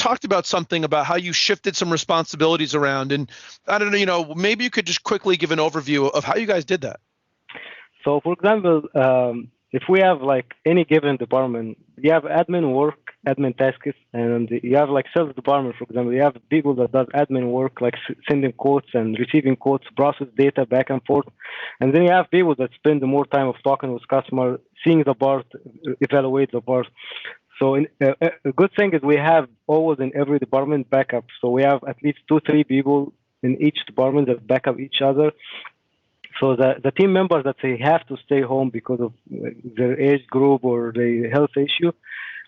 talked about something about how you shifted some responsibilities around, and I don't know, maybe you could just quickly give an overview of how you guys did that. So, for example, if we have like any given department, you have admin work, admin tasks, and you have like sales department, for example, you have people that does admin work, like sending quotes and receiving quotes, process data back and forth. And then you have people that spend more time of talking with customer, seeing the part, evaluate the part. So a good thing is we have always in every department backup. So we have at least 2-3 people in each department that back up each other. So the team members that they have to stay home because of their age group or their health issue,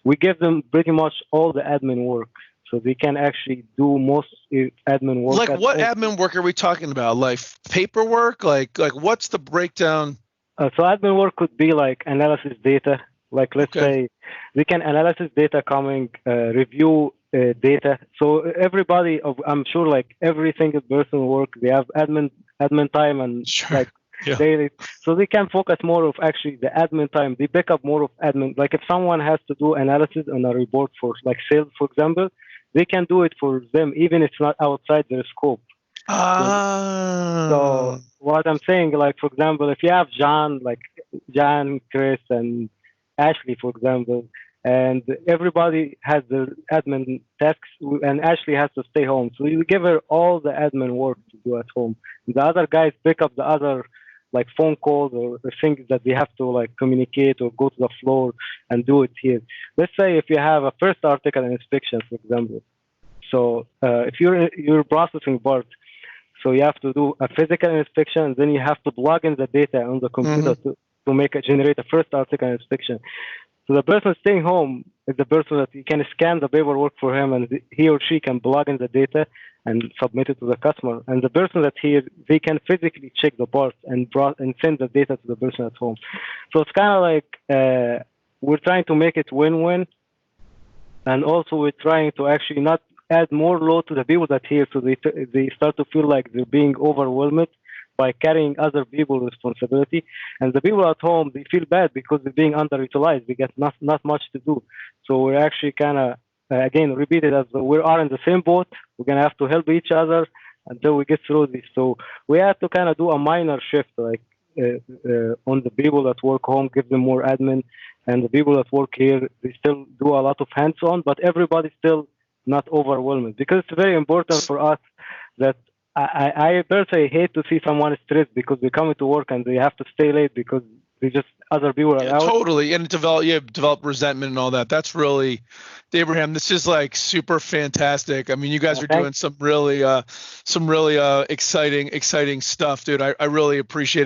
we give them pretty much all the admin work. So they can actually do most admin work. Like what admin work are we talking about? Like paperwork? Like what's the breakdown? So admin work could be like analysis data. Like let's say they can analysis data coming, review data. So everybody, I'm sure like every single person work, they have admin time and like daily. So they can focus more of actually the admin time. They pick up more of admin. Like if someone has to do analysis on a report for like sales, for example, they can do it for them, even if it's not outside their scope. So what I'm saying, like, for example, if you have John, Chris, and Ashley, for example, and everybody has their admin tasks, and Ashley has to stay home. So you give her all the admin work to do at home. The other guys pick up the other, like phone calls or things that they have to like communicate or go to the floor and do it here. Let's say if you have a first article inspection, for example. So if you're processing part, so you have to do a physical inspection, and then you have to plug in the data on the computer to generate a first article inspection. So the person staying home is the person that you can scan the paperwork for him, and he or she can plug in the data and submit it to the customer. And the person that here, they can physically check the parts and send the data to the person at home. So it's kind of like we're trying to make it win-win, and also we're trying to actually not add more load to the people that here, so they start to feel like they're being overwhelmed by carrying other people's responsibility. And the people at home, they feel bad because they're being underutilized. They get not much to do. So we're actually kind of, again, repeat it as we are in the same boat. We're going to have to help each other until we get through this. So we have to kind of do a minor shift, like on the people that work home, give them more admin. And the people that work here, they still do a lot of hands-on, but everybody's still not overwhelmed. Because it's very important for us that I personally hate to see someone stressed because they come to work and they have to stay late because they just other people are out. Totally, and develop resentment and all that. That's really, Ibrahim. This is like super fantastic. I mean, you guys are doing some really exciting stuff, dude. I really appreciate it.